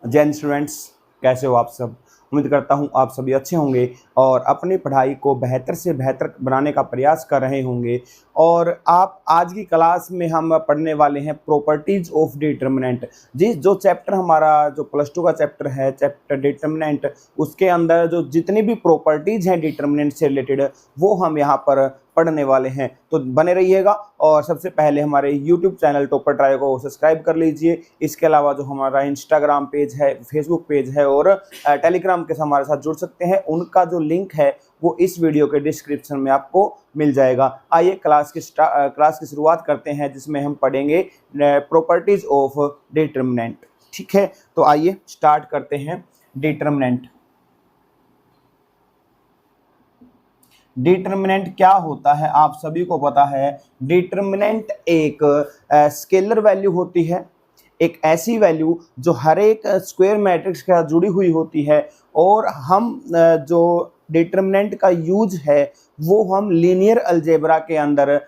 जय हिंद स्टूडेंट्स, कैसे हो आप सब। उम्मीद करता हूं आप सभी अच्छे होंगे और अपनी पढ़ाई को बेहतर से बेहतर बनाने का प्रयास कर रहे होंगे। और आप आज की क्लास में हम पढ़ने वाले हैं प्रॉपर्टीज ऑफ डिटर्मिनेंट। जी, जो चैप्टर हमारा जो +2 का चैप्टर है, चैप्टर डिटर्मिनेंट, उसके अंदर जो जितनी भी प्रॉपर्टीज हैं डिटर्मिनेंट से रिलेटेड वो हम यहाँ पर पढ़ने वाले हैं। तो बने रहिएगा। और सबसे पहले हमारे YouTube चैनल टॉपर ट्राई को सब्सक्राइब कर लीजिए। इसके अलावा जो हमारा इंस्टाग्राम पेज है, फेसबुक पेज है और टेलीग्राम के हमारे साथ जुड़ सकते हैं, उनका जो लिंक है वो इस वीडियो के डिस्क्रिप्शन में आपको मिल जाएगा। आइए क्लास की शुरुआत करते हैं, जिसमें हम पढ़ेंगे प्रॉपर्टीज ऑफ डिटर्मिनेंट। ठीक है, तो आइए स्टार्ट करते हैं। डिटर्मिनेंट डिटर्मिनेंट क्या होता है आप सभी को पता है। डिटर्मिनेंट एक स्केलर वैल्यू होती है, एक ऐसी वैल्यू जो हर एक स्क्वायर मैट्रिक्स के साथ जुड़ी हुई होती है। और हम जो डिटर्मिनेंट का यूज है वो हम लीनियर अलजेब्रा के अंदर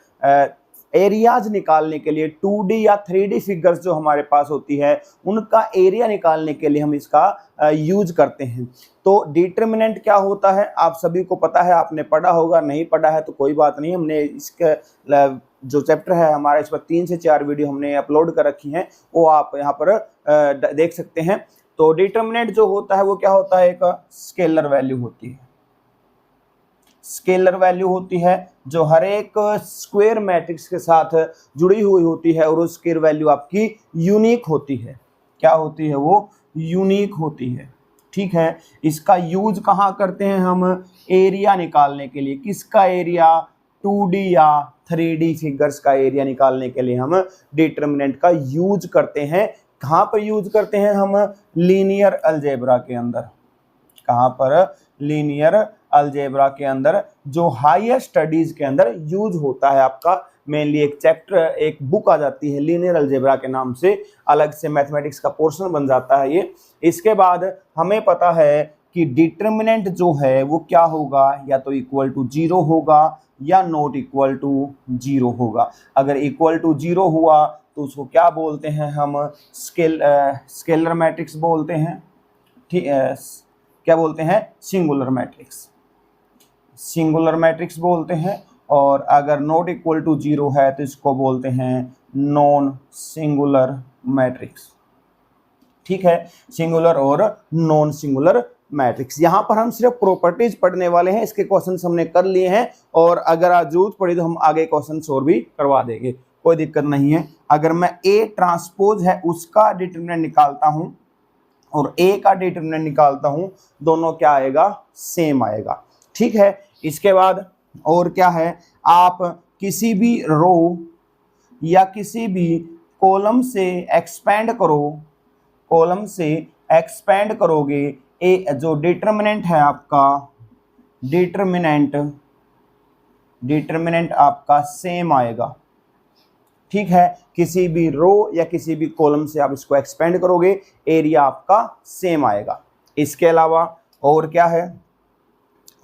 एरियाज निकालने के लिए 2D या 3D फिगर्स जो हमारे पास होती है उनका एरिया निकालने के लिए हम इसका यूज करते हैं। तो डिटर्मिनेंट क्या होता है आप सभी को पता है, आपने पढ़ा होगा, नहीं पढ़ा है तो कोई बात नहीं, हमने इसके जो चैप्टर है हमारा इस पर 3 से 4 वीडियो हमने अपलोड कर रखी हैं, वो आप यहाँ पर देख सकते हैं। तो डिटर्मिनेंट जो होता है वो क्या होता है, एक स्केलर वैल्यू होती है। स्केलर वैल्यू होती है जो हर एक स्क्वायर मैट्रिक्स के साथ जुड़ी हुई होती है और उस स्केलर वैल्यू आपकी यूनिक होती है। क्या होती है वो? यूनिक होती है। ठीक है, इसका यूज कहाँ करते हैं हम? एरिया निकालने के लिए। किसका एरिया? 2D या 3D फिगर्स का एरिया निकालने के लिए हम डिटर्मिनेंट का यूज करते हैं। कहाँ पर यूज करते हैं हम? लीनियर अलजेब्रा के अंदर। कहाँ पर? लीनियर अलजेब्रा के अंदर, जो हायर स्टडीज के अंदर यूज होता है। आपका मेनली एक चैप्टर, एक बुक आ जाती है लीनियर अलजेब्रा के नाम से, अलग से मैथमेटिक्स का पोर्शन बन जाता है ये। इसके बाद हमें पता है कि डिटर्मिनेंट जो है वो क्या होगा, या तो इक्वल टू 0 होगा या नॉट इक्वल टू 0 होगा। अगर इक्वल टू 0 हुआ तो उसको क्या बोलते हैं हम? स्केलर मैट्रिक्स बोलते हैं। ठीक है, क्या बोलते हैं? Singular matrix. सिंगुलर मैट्रिक्स बोलते हैं। और अगर नॉट इक्वल टू 0 है तो इसको बोलते हैं नॉन सिंगुलर मैट्रिक्स। ठीक है, सिंगुलर और नॉन सिंगुलर मैट्रिक्स। यहाँ पर हम सिर्फ प्रॉपर्टीज पढ़ने वाले हैं, इसके क्वेश्चंस हमने कर लिए हैं और अगर आज जरूरत पड़ी तो हम आगे क्वेश्चंस और भी करवा देंगे, कोई दिक्कत नहीं है। अगर मैं ए ट्रांसपोज है उसका डिटरमिनेंट निकालता हूँ और ए का डिटरमिनेंट निकालता हूँ, दोनों क्या आएगा? सेम आएगा। ठीक है, इसके बाद और क्या है, आप किसी भी रो या किसी भी कॉलम से एक्सपेंड करो, कॉलम से एक्सपेंड करोगे, ए जो डिटरमिनेंट है आपका, डिटरमिनेंट आपका सेम आएगा। ठीक है, किसी भी रो या किसी भी कॉलम से आप इसको एक्सपेंड करोगे, एरिया आपका सेम आएगा। इसके अलावा और क्या है?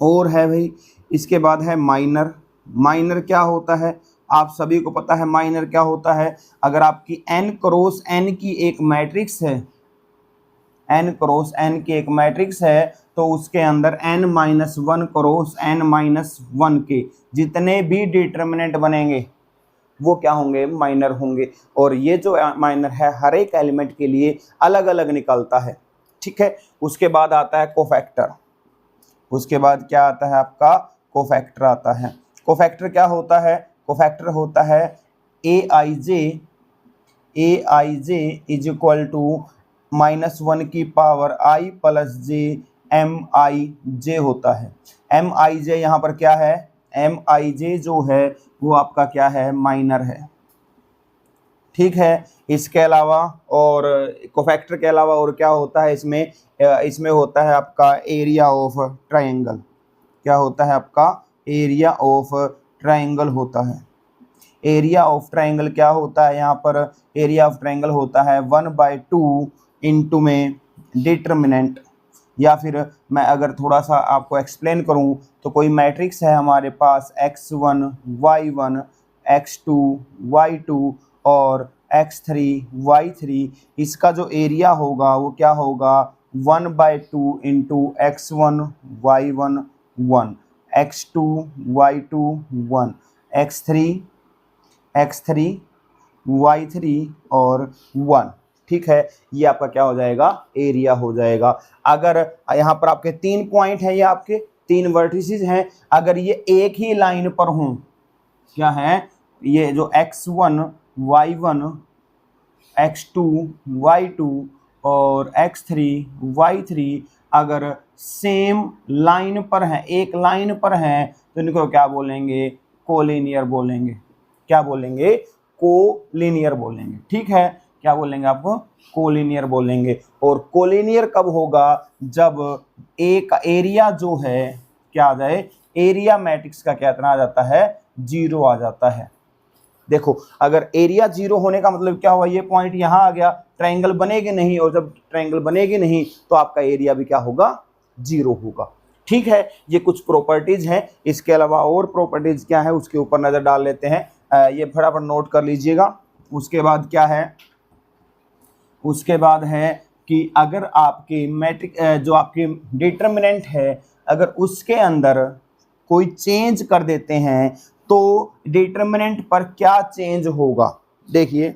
और है भाई, इसके बाद है माइनर। माइनर क्या होता है आप सभी को पता है। माइनर क्या होता है? अगर आपकी n क्रॉस n की एक मैट्रिक्स है, n क्रॉस n की एक मैट्रिक्स है, तो उसके अंदर n-1 क्रॉस n-1 के जितने भी डिटर्मिनेंट बनेंगे वो क्या होंगे? माइनर होंगे। और ये जो माइनर है हर एक एलिमेंट के लिए अलग अलग निकलता है। ठीक है, उसके बाद आता है कोफैक्टर। उसके बाद क्या आता है आपका? कोफैक्टर आता है। कोफैक्टर क्या होता है? कोफैक्टर होता है aij इज इक्वल टू -1 की power i plus j mij होता है। mij यहाँ पर क्या है? mij जो है वो आपका क्या है? माइनर है। ठीक है, इसके अलावा और कोफैक्टर के अलावा और क्या होता है इसमें? इसमें होता है आपका एरिया ऑफ ट्रायंगल। क्या होता है आपका? एरिया ऑफ ट्रायंगल होता है। एरिया ऑफ ट्रायंगल क्या होता है? यहाँ पर एरिया ऑफ ट्रायंगल होता है 1/2 इंटू में डिटर्मिनेंट। या फिर मैं अगर थोड़ा सा आपको एक्सप्लेन करूँ तो कोई मैट्रिक्स है हमारे पास x1 y1 x2 y2 और x3 y3, इसका जो एरिया होगा वो क्या होगा 1/2 into x1 y1 1, x2 y2 1, x3 y3 और 1। ठीक है, ये आपका क्या हो जाएगा एरिया हो जाएगा। अगर यहाँ पर आपके 3 पॉइंट हैं, ये आपके 3 वर्टिसेस हैं, अगर ये एक ही लाइन पर हों, क्या है ये जो x1 y1 x2 y2 और x3 y3 अगर सेम लाइन पर हैं, एक लाइन पर हैं, तो इनको क्या बोलेंगे कोलिनियर बोलेंगे। क्या बोलेंगे कोलिनियर बोलेंगे। ठीक है, क्या बोलेंगे आपको कोलिनियर बोलेंगे। और कोलिनियर कब होगा जब एक एरिया जो है क्या आ जाए एरिया मैट्रिक्स का क्या इतना आ जाता है 0 आ जाता है। देखो अगर एरिया 0 होने का मतलब क्या हुआ, ये पॉइंट यहाँ आ गया, ट्रायंगल बनेगी नहीं, और जब ट्रायंगल बनेगी नहीं तो आपका एरिया भी क्या होगा 0 होगा। ठीक है, ये कुछ प्रॉपर्टीज हैं। इसके अलावा और प्रॉपर्टीज क्या है उसके ऊपर नजर डाल लेते हैं। ये फटाफट नोट कर लीजिएगा। उसके बाद क्या है, उसके बाद है कि अगर आपकी मैट्रिक जो आपकी डिटर्मिनेंट है अगर उसके अंदर कोई चेंज कर देते हैं तो डिटर्मिनेंट पर क्या चेंज होगा। देखिए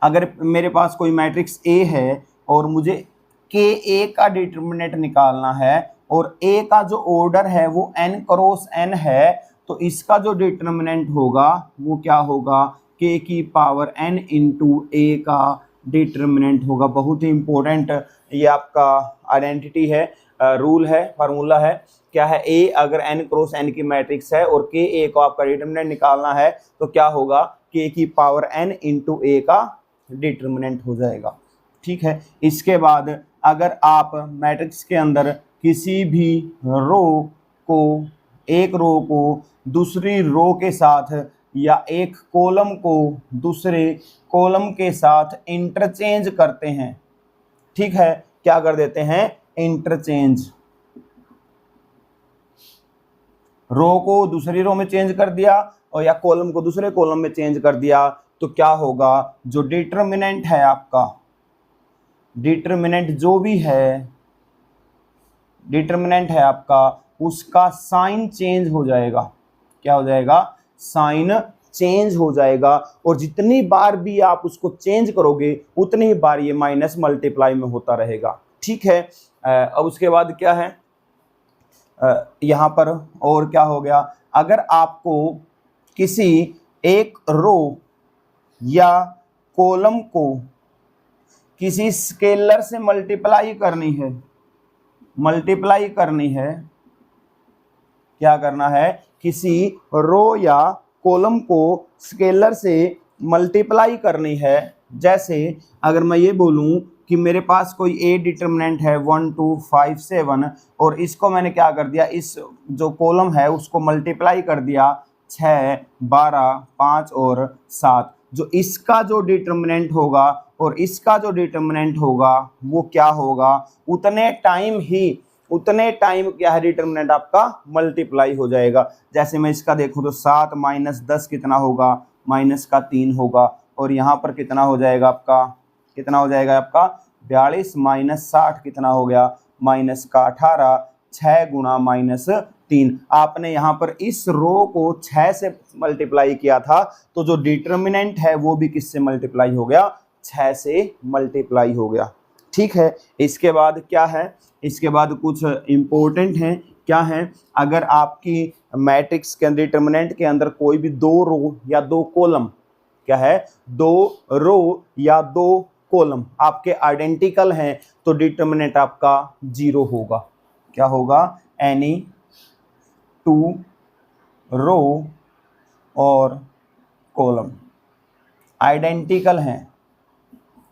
अगर मेरे पास कोई मैट्रिक्स ए है और मुझे के ए का डिटर्मिनेंट निकालना है और ए का जो ऑर्डर है वो n क्रॉस n है, तो इसका जो डिटर्मिनेंट होगा वो क्या होगा k की पावर n इंटू ए का डिटर्मिनेंट होगा। बहुत ही इंपॉर्टेंट ये आपका आइडेंटिटी है, रूल है, फार्मूला है। क्या है ए अगर n क्रॉस n की मैट्रिक्स है और के ए को आपका डिटर्मिनेंट निकालना है तो क्या होगा k की पावर n इंटू ए का डिटर्मिनेंट हो जाएगा। ठीक है, इसके बाद अगर आप मैट्रिक्स के अंदर किसी भी एक रो को दूसरी रो के साथ या एक कॉलम को दूसरे कॉलम के साथ इंटरचेंज करते हैं, ठीक है, क्या कर देते हैं इंटरचेंज, रो को दूसरी रो में चेंज कर दिया और या कॉलम को दूसरे कॉलम में चेंज कर दिया, तो क्या होगा जो डिटर्मिनेंट है आपका, डिटर्मिनेंट जो भी है डिटर्मिनेंट है आपका उसका साइन चेंज हो जाएगा। क्या हो जाएगा साइन चेंज हो जाएगा, और जितनी बार भी आप उसको चेंज करोगे उतनी ही बार ये माइनस मल्टीप्लाई में होता रहेगा। ठीक है, अब उसके बाद क्या है यहाँ पर और क्या हो गया, अगर आपको किसी एक रो या कॉलम को किसी स्केलर से मल्टीप्लाई करनी है, क्या करना है किसी रो या कॉलम को स्केलर से मल्टीप्लाई करनी है। जैसे अगर मैं ये बोलूं कि मेरे पास कोई ए डिटर्मिनेंट है 1 2 5 7 और इसको मैंने क्या कर दिया, इस जो कॉलम है उसको मल्टीप्लाई कर दिया 6 12 5 और 7, जो इसका जो डिटर्मिनेंट होगा और इसका जो डिटर्मिनेंट होगा वो क्या होगा, उतने टाइम क्या है डिटर्मिनेंट आपका मल्टीप्लाई हो जाएगा। जैसे मैं इसका देखूं तो 7 माइनस 10 कितना होगा, माइनस का 3 होगा, और यहाँ पर कितना हो जाएगा आपका 42 माइनस 60 कितना हो गया, माइनस का 18, 6 गुणा माइनस 3। आपने यहाँ पर इस रो को 6 से मल्टीप्लाई किया था, तो जो डिटर्मिनेंट है वो भी किससे मल्टीप्लाई हो गया, 6 से मल्टीप्लाई हो गया। ठीक है, इसके बाद क्या है, इसके बाद कुछ इम्पोर्टेंट हैं। क्या है, अगर आपकी मैट्रिक्स के डिटर्मिनेंट के अंदर कोई भी 2 रो या 2 कॉलम, क्या है 2 रो या 2 कॉलम आपके आइडेंटिकल हैं, तो डिटर्मिनेंट आपका 0 होगा। क्या होगा, एनी 2 रो और कॉलम आइडेंटिकल हैं।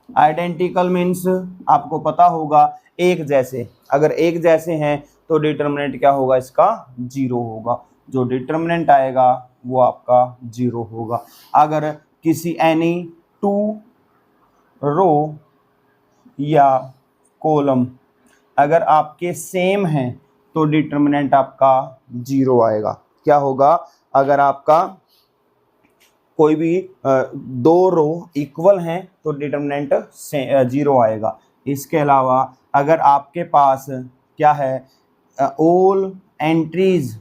आइडेंटिकल मीन्स आपको पता होगा एक जैसे, अगर एक जैसे हैं तो डिटर्मिनेंट क्या होगा इसका 0 होगा, जो डिटर्मिनेंट आएगा वो आपका 0 होगा। अगर किसी एनी 2 रो या कॉलम अगर आपके सेम हैं तो डिटर्मिनेंट आपका 0 आएगा। क्या होगा, अगर आपका कोई भी दो रो इक्वल हैं तो डिटर्मिनेंट से 0 आएगा। इसके अलावा अगर आपके पास क्या है, ऑल एंट्रीज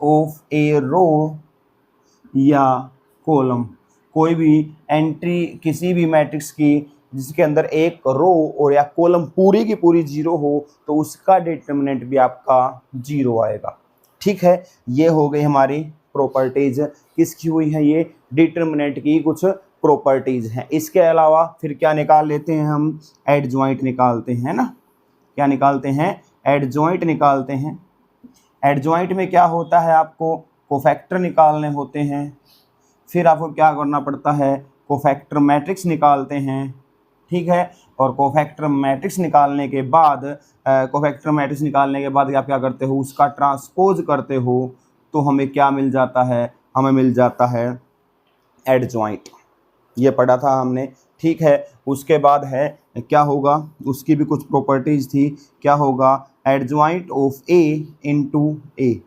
ऑफ ए रो या कॉलम, कोई भी एंट्री किसी भी मैट्रिक्स की जिसके अंदर एक रो और या कॉलम पूरी की पूरी 0 हो तो उसका डिटर्मिनेंट भी आपका 0 आएगा। ठीक है, ये हो गई हमारी प्रॉपर्टीज। किसकी हुई है? ये डिटर्मिनेंट की कुछ प्रॉपर्टीज हैं। इसके अलावा फिर क्या निकाल लेते हैं हम? एडजॉइंट निकालते हैं ना। क्या निकालते हैं? एडजॉइंट निकालते हैं। एडजॉइंट में क्या होता है? आपको कोफैक्टर निकालने होते हैं। फिर आपको क्या करना पड़ता है? कोफैक्टर मैट्रिक्स निकालते हैं। ठीक है, और कोफैक्टर मैट्रिक्स निकालने के बाद आप क्या करते हो? उसका ट्रांसपोज करते हो तो हमें क्या मिल जाता है? हमें मिल जाता है एडजॉइंट। ये पढ़ा था हमने। ठीक है, उसके बाद है क्या होगा? उसकी भी कुछ प्रॉपर्टीज थी। क्या होगा? एडजॉइंट ऑफ ए इंटू ए।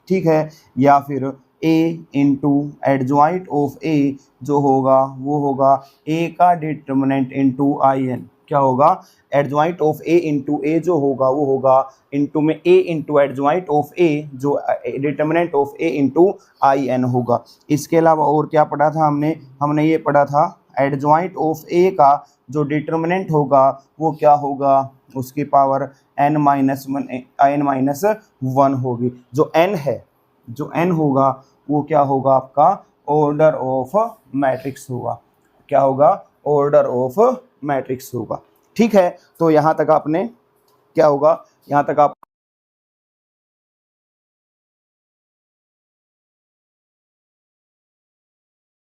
ठीक है, या फिर ए इंटू एडजॉइंट ऑफ ए जो होगा वो होगा ए का डिटर्मिनेंट इंटू आई एन। क्या होगा? Adjoint of A into A जो होगा वो होगा इंटू में A into adjoint of A जो determinant of A into I n होगा। इसके अलावा और क्या पढ़ा था हमने ये पढ़ा था एडजॉइंट ऑफ ए का जो डिटर्मिनेंट होगा वो क्या होगा? उसकी पावर n-1 होगी। जो n होगा वो क्या होगा? आपका ऑर्डर ऑफ मैट्रिक्स होगा। क्या होगा? ऑर्डर ऑफ मैट्रिक्स होगा। ठीक है, तो यहाँ तक आपने क्या होगा? यहाँ तक आप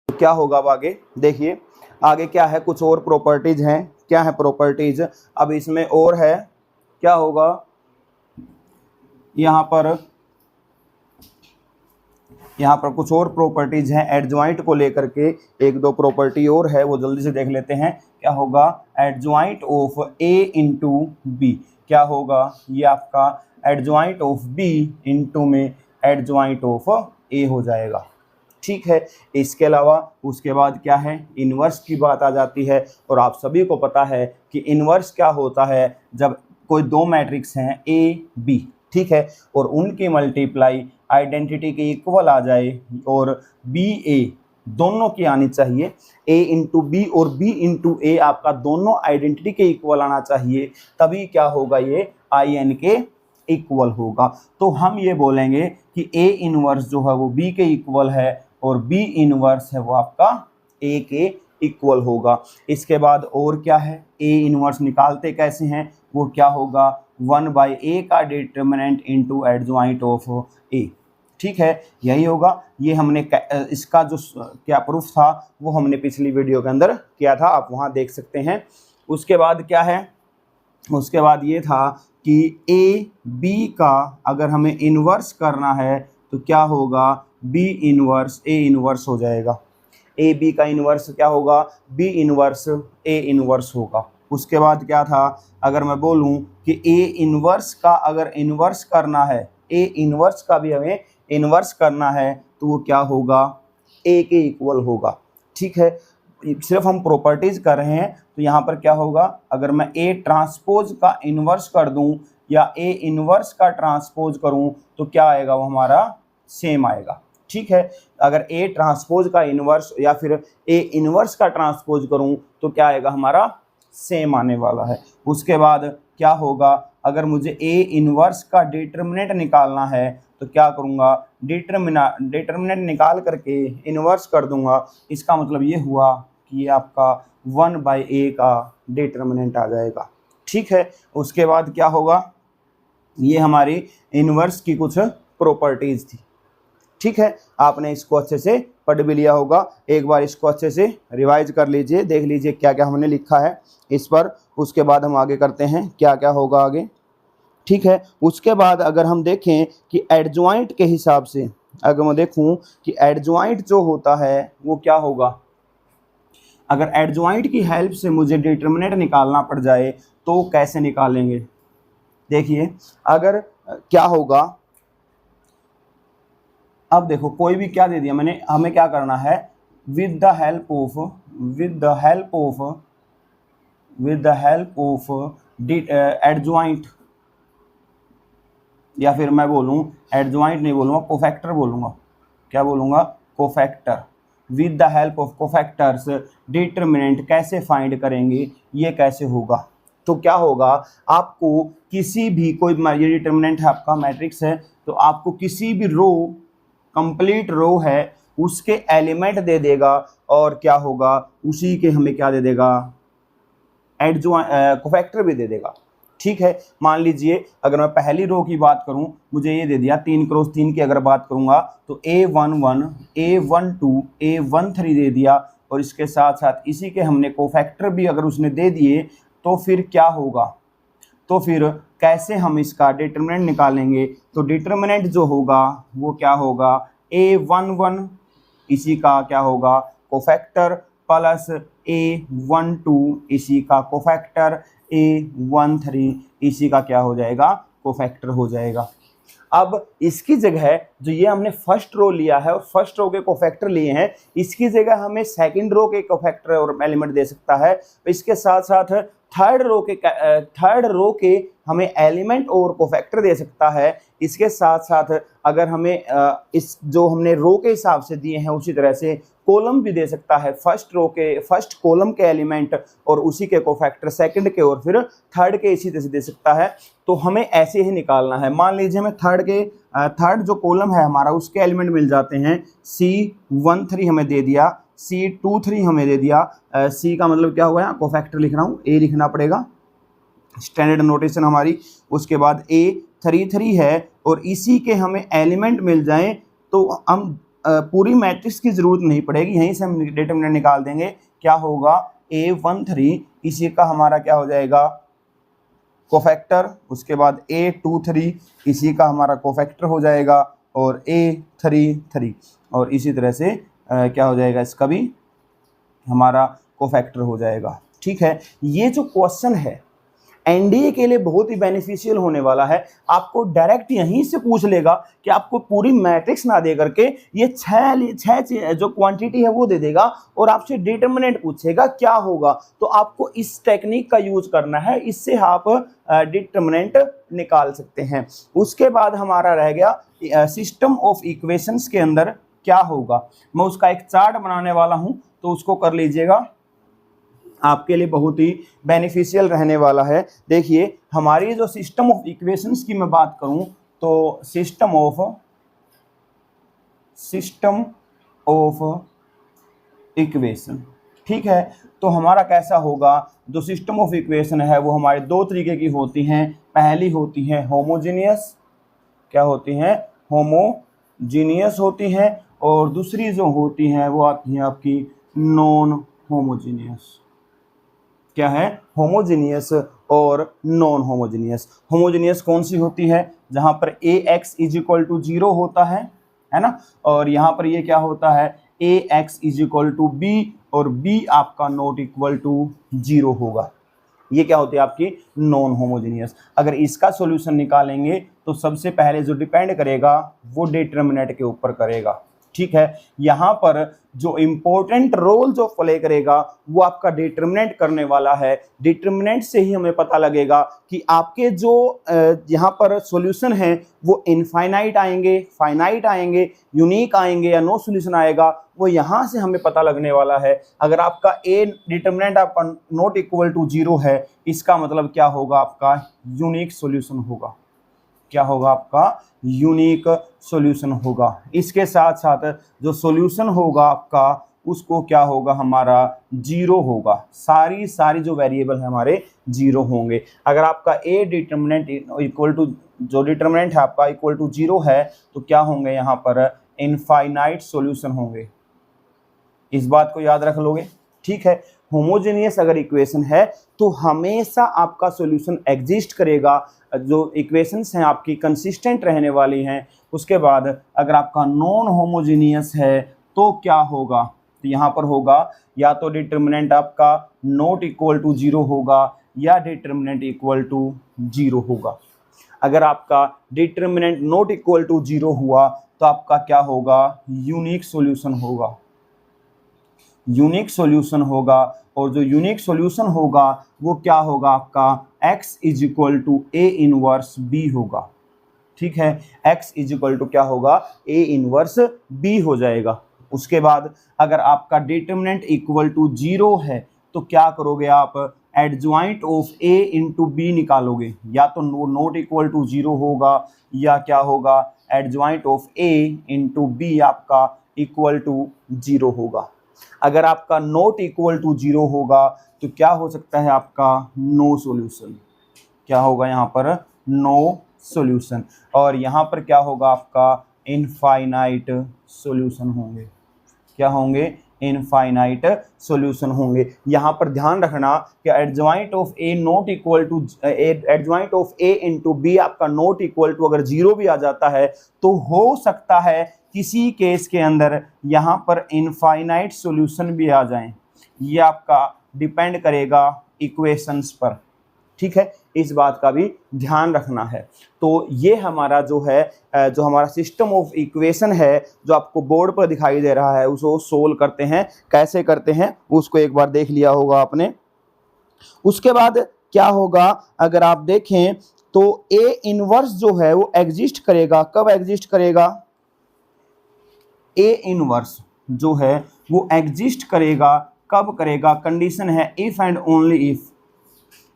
क्या होगा? अब आगे देखिए, आगे क्या है? कुछ और प्रॉपर्टीज हैं। क्या है प्रॉपर्टीज? अब इसमें और है क्या होगा? यहाँ पर कुछ और प्रॉपर्टीज हैं एडजॉइंट को लेकर के। एक दो प्रॉपर्टी और है, वो जल्दी से देख लेते हैं। क्या होगा? Adjoint of A into B. क्या होगा? ये आपका एडजॉइंट ऑफ बी इंटू में एडजॉइंट ऑफ ए हो जाएगा। ठीक है, इसके अलावा उसके बाद क्या है? इन्वर्स की बात आ जाती है। और आप सभी को पता है कि इन्वर्स क्या होता है? जब कोई दो मैट्रिक्स हैं ए बी, ठीक है, और उनकी मल्टीप्लाई आइडेंटिटी के इक्वल आ जाए और बी ए दोनों की आनी चाहिए। ए इंटू बी और बी इंटू ए आपका दोनों आइडेंटिटी के इक्वल आना चाहिए, तभी क्या होगा? ये आई एन के इक्वल होगा। तो हम ये बोलेंगे कि ए इनवर्स जो है वो बी के इक्वल है और बी इनवर्स है वो आपका ए के इक्वल होगा। इसके बाद और क्या है? ए इनवर्स निकालते कैसे हैं? वो क्या होगा? 1/a का डिटर्मिनेंट इंटू एडजॉइंट ऑफ ए। ठीक है, यही होगा। ये हमने इसका जो क्या प्रूफ था वो हमने पिछली वीडियो के अंदर किया था, आप वहाँ देख सकते हैं। उसके बाद क्या है? उसके बाद ये था कि ए बी का अगर हमें इन्वर्स करना है तो क्या होगा? बी इन्वर्स ए इन्वर्स हो जाएगा। ए बी का इन्वर्स क्या होगा? बी इन्वर्स ए इन्वर्स होगा। उसके बाद क्या था? अगर मैं बोलूं कि ए इन्वर्स का अगर इन्वर्स करना है, ए इन्वर्स का भी हमें इन्वर्स करना है तो वो क्या होगा? ए के इक्वल होगा। ठीक है, सिर्फ हम प्रॉपर्टीज कर रहे हैं तो यहाँ पर क्या होगा? अगर मैं ए ट्रांसपोज का इन्वर्स कर दूं या ए इन्वर्स का ट्रांसपोज करूं तो क्या आएगा? वो हमारा सेम आएगा। ठीक है, अगर ए ट्रांसपोज का इन्वर्स या फिर ए इन्वर्स का ट्रांसपोज करूं तो क्या आएगा? हमारा सेम आने वाला है। उसके बाद क्या होगा? अगर मुझे ए इन्वर्स का डिटर्मिनेंट निकालना है तो क्या करूंगा? डिटर्मिनेंट निकाल करके इन्वर्स कर दूंगा। इसका मतलब ये हुआ कि ये आपका 1/a का डिटर्मिनेंट आ जाएगा। ठीक है, उसके बाद क्या होगा? ये हमारी इन्वर्स की कुछ प्रॉपर्टीज थी। ठीक है, आपने इसको अच्छे से पढ़ भी लिया होगा। एक बार इसको अच्छे से रिवाइज कर लीजिए, देख लीजिए क्या क्या हमने लिखा है इस पर। उसके बाद हम आगे करते हैं क्या क्या होगा आगे। ठीक है, उसके बाद अगर हम देखें कि एडजॉइंट के हिसाब से, अगर मैं देखूं कि एडजॉइंट जो होता है वो क्या होगा? अगर एडजॉइंट की हेल्प से मुझे डिटर्मिनेंट निकालना पड़ जाए तो कैसे निकालेंगे? देखिए, अगर क्या होगा? अब देखो कोई भी क्या दे दिया मैंने, हमें क्या करना है, with the help of adjoint, या फिर मैं बोलूँ एडजॉइंट नहीं बोलूँगा, कोफैक्टर बोलूँगा। क्या बोलूँगा? Cofactor. With the help of cofactors determinant कैसे फाइंड करेंगे, ये कैसे होगा? तो क्या होगा, आपको किसी भी कोई, ये डिटरमिनेंट है आपका, मैट्रिक्स है, तो आपको किसी भी रो, कंप्लीट रो है, उसके एलिमेंट दे देगा, और क्या होगा, उसी के हमें क्या दे देगा, कोफैक्टर भी दे देगा। ठीक है, मान लीजिए अगर मैं पहली रो की बात करूं, मुझे ये दे दिया 3 क्रॉस 3 की अगर बात करूंगा तो A11, A12, A13 दे दिया, और इसके साथ साथ इसी के हमने कोफैक्टर भी अगर उसने दे दिए, तो फिर क्या होगा, तो फिर कैसे हम इसका डिटरमिनेंट निकालेंगे? तो डिटरमिनेंट जो होगा वो क्या होगा, A11 इसी का क्या होगा, कोफैक्टर, प्लस A12 इसी का कोफैक्टर, A13 इसी का क्या हो जाएगा, कोफैक्टर हो जाएगा। अब इसकी जगह जो ये हमने फर्स्ट रो लिया है और फर्स्ट रो के कोफैक्टर लिए हैं, इसकी जगह हमें सेकंड रो के कोफैक्टर और एलिमेंट दे सकता है। इसके साथ साथ थर्ड रो के हमें एलिमेंट और कोफैक्टर दे सकता है। इसके साथ साथ अगर हमें इस जो हमने रो के हिसाब से दिए हैं उसी तरह से कॉलम भी दे सकता है, फर्स्ट कॉलम के एलिमेंट और उसी के कोफैक्टर सेकंड के, और फिर थर्ड के इसी तरह से दे सकता है। तो हमें ऐसे ही निकालना है। मान लीजिए हमें थर्ड जो कॉलम है हमारा, उसके एलिमेंट मिल जाते हैं, C13 हमें दे दिया, C23 हमें दे दिया, C का मतलब क्या हुआ है, कोफैक्टर लिख रहा हूँ, A लिखना पड़ेगा, स्टैंडर्ड नोटेशन हमारी। उसके बाद A33 है, और इसी के हमें एलिमेंट मिल जाएं तो हम पूरी मैट्रिक्स की ज़रूरत नहीं पड़ेगी, यहीं से हम डिटरमिनेंट निकाल देंगे। क्या होगा, A13 इसी का हमारा क्या हो जाएगा, कोफैक्टर, उसके बाद A23 इसी का हमारा कोफैक्टर हो जाएगा, और A33 और इसी तरह से क्या हो जाएगा, इसका भी हमारा कोफैक्टर हो जाएगा। ठीक है, ये जो क्वेश्चन है एनडीए के लिए बहुत ही बेनिफिशियल होने वाला है। आपको डायरेक्ट यहीं से पूछ लेगा कि आपको पूरी मैट्रिक्स ना दे करके ये छह जो क्वांटिटी है वो दे देगा, और आपसे डिटरमिनेंट पूछेगा क्या होगा। तो आपको इस टेक्निक का यूज करना है, इससे आप डिटरमिनेंट निकाल सकते हैं। उसके बाद हमारा रह गया सिस्टम ऑफ इक्वेशंस के अंदर क्या होगा। मैं उसका एक चार्ट बनाने वाला हूं, तो उसको कर लीजिएगा, आपके लिए बहुत ही बेनिफिशियल रहने वाला है। देखिए हमारी जो सिस्टम ऑफ इक्वेशंस की मैं बात करूं, तो सिस्टम ऑफ इक्वेशन, ठीक है, तो हमारा कैसा होगा, जो सिस्टम ऑफ इक्वेशन है वो हमारे दो तरीके की होती हैं। पहली होती है होमोजीनियस, क्या होती हैं, होमोजीनियस होती हैं, और दूसरी जो होती हैं वो आती हैं आपकी नॉन होमोजीनियस। क्या है, होमोजीनियस और नॉन होमोजीनियस। होमोजीनियस कौन सी होती है, जहां पर ax इज इक्वल टू 0 होता है ना, और यहाँ पर ये क्या होता है, ax is equal to b, और b आपका नॉट इक्वल टू 0 होगा। ये क्या होती है आपकी नॉन होमोजीनियस। अगर इसका सॉल्यूशन निकालेंगे तो सबसे पहले जो डिपेंड करेगा वो डिटरमिनेंट के ऊपर करेगा। ठीक है, यहाँ पर जो इम्पोर्टेंट रोल जो प्ले करेगा वो आपका डिटरमिनेंट करने वाला है। डिटरमिनेंट से ही हमें पता लगेगा कि आपके जो यहाँ पर सॉल्यूशन है वो इनफाइनाइट आएंगे, फाइनाइट आएंगे, यूनिक आएंगे, या नो सॉल्यूशन आएगा, वो यहाँ से हमें पता लगने वाला है। अगर आपका ए डिटरमिनेंट आपका नॉट इक्वल टू 0 है, इसका मतलब क्या होगा, आपका यूनिक सॉल्यूशन होगा। क्या होगा, आपका यूनिक सॉल्यूशन होगा। इसके साथ साथ जो सॉल्यूशन होगा आपका उसको क्या होगा, हमारा 0 होगा। सारी जो वेरिएबल है हमारे 0 होंगे। अगर आपका ए डिटरमिनेंट इक्वल टू, जो डिटरमिनेंट है आपका इक्वल टू 0 है, तो क्या होंगे यहाँ पर इनफाइनाइट सॉल्यूशन होंगे। इस बात को याद रख लोगे। ठीक है, होमोजेनियस अगर इक्वेशन है तो हमेशा आपका सॉल्यूशन एग्जिस्ट करेगा, जो इक्वेशंस हैं आपकी कंसिस्टेंट रहने वाली हैं। उसके बाद अगर आपका नॉन होमोजेनियस है तो क्या होगा, तो यहाँ पर होगा या तो डिटरमिनेंट आपका नॉट इक्वल टू 0 होगा, या डिटरमिनेंट इक्वल टू 0 होगा। अगर आपका डिटरमिनेंट नॉट इक्वल टू 0 हुआ तो तो आपका क्या होगा, यूनिक सॉल्यूशन होगा, यूनिक सॉल्यूशन होगा। और जो यूनिक सॉल्यूशन होगा वो क्या होगा, आपका x is equal to A inverse B होगा। ठीक है, x इज इक्वल टू क्या होगा, ए इनवर्स बी हो जाएगा। उसके बाद अगर आपका डिटर्मिनेंट इक्वल टू 0 है तो क्या करोगे आप, adjoint of a into B निकालोगे, या तो नोट इक्वल टू 0 होगा या क्या होगा, adjoint of a into B आपका इक्वल टू 0 होगा। अगर आपका नोट इक्वल टू 0 होगा तो क्या हो सकता है, आपका नो सॉल्यूशन, क्या होगा यहाँ पर, नो सॉल्यूशन। और यहाँ पर क्या होगा, आपका इनफाइनाइट सॉल्यूशन होंगे, क्या होंगे, इनफाइनाइट सॉल्यूशन होंगे। यहाँ पर ध्यान रखना कि adjoint of A not equal to, adjoint of A into B आपका नॉट इक्वल टू अगर 0 भी आ जाता है तो हो सकता है किसी केस के अंदर यहाँ पर इनफाइनाइट सॉल्यूशन भी आ जाएं। ये आपका डिपेंड करेगा इक्वेशंस पर। ठीक है, इस बात का भी ध्यान रखना है। तो ये हमारा जो है, जो हमारा सिस्टम ऑफ इक्वेशन है जो आपको बोर्ड पर दिखाई दे रहा है, उसको सोल्व करते हैं, कैसे करते हैं उसको एक बार देख लिया होगा आपने। उसके बाद क्या होगा, अगर आप देखें तो ए इनवर्स जो है वो एग्जिस्ट करेगा, कब एग्जिस्ट करेगा, ए इनवर्स जो है वो एग्जिस्ट करेगा, कब करेगा, कंडीशन है if and only if.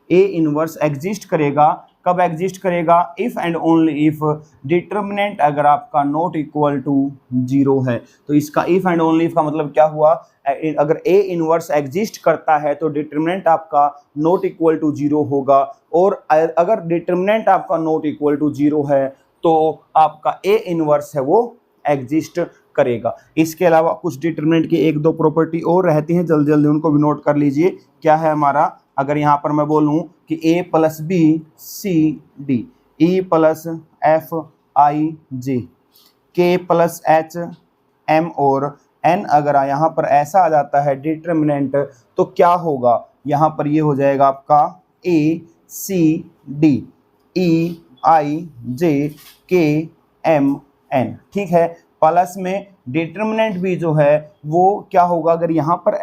A inverse exist करेगा, कब एग्जिस्ट करेगा, if and only if determinant अगर आपका नॉट इक्वल टू 0 है। तो इसका इफ एंड ओनली इफ का मतलब क्या हुआ, अगर ए इनवर्स एग्जिस्ट करता है तो डिटर्मिनेंट आपका नॉट इक्वल टू 0 होगा, और अगर डिटर्मिनेंट आपका नॉट इक्वल टू 0 है तो आपका ए इनवर्स है वो एग्जिस्ट करेगा। इसके अलावा कुछ डिटर्मिनेंट की एक दो प्रॉपर्टी और रहती हैं, जल्दी जल्दी उनको भी नोट कर लीजिए। क्या है हमारा, अगर यहाँ पर मैं बोलूँ कि a plus B C D, E plus F I J, K plus H M और एन, अगर यहाँ पर ऐसा आ जाता है डिटर्मिनेंट तो क्या होगा, यहाँ पर ये हो जाएगा आपका ए सी डी ई आई जे के एम एन। ठीक है, प्लस में डिटर्मिनेंट भी जो है वो क्या होगा, अगर यहाँ पर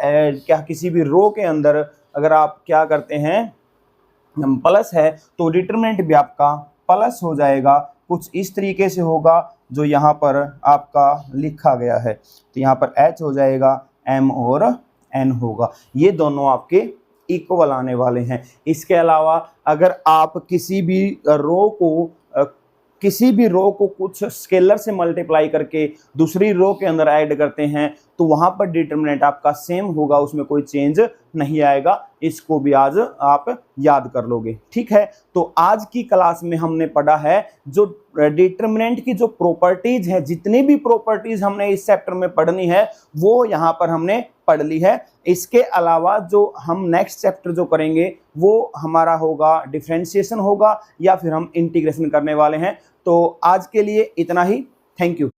क्या किसी भी रो के अंदर अगर आप क्या करते हैं प्लस है तो डिटर्मिनेंट भी आपका प्लस हो जाएगा, कुछ इस तरीके से होगा जो यहाँ पर आपका लिखा गया है। तो यहाँ पर h हो जाएगा, m और n होगा, ये दोनों आपके इक्वल आने वाले हैं। इसके अलावा अगर आप किसी भी रो को कुछ स्केलर से मल्टीप्लाई करके दूसरी रो के अंदर ऐड करते हैं तो वहां पर डिटर्मिनेंट आपका सेम होगा, उसमें कोई चेंज नहीं आएगा। इसको भी आज आप याद कर लोगे। ठीक है, तो आज की क्लास में हमने पढ़ा है जो डिटर्मिनेंट की जो प्रॉपर्टीज है, जितनी भी प्रॉपर्टीज हमने इस चैप्टर में पढ़नी है वो यहाँ पर हमने पढ़ ली है। इसके अलावा जो हम नेक्स्ट चैप्टर जो करेंगे वो हमारा होगा डिफरेंशिएशन होगा या फिर हम इंटीग्रेशन करने वाले हैं। तो आज के लिए इतना ही, थैंक यू।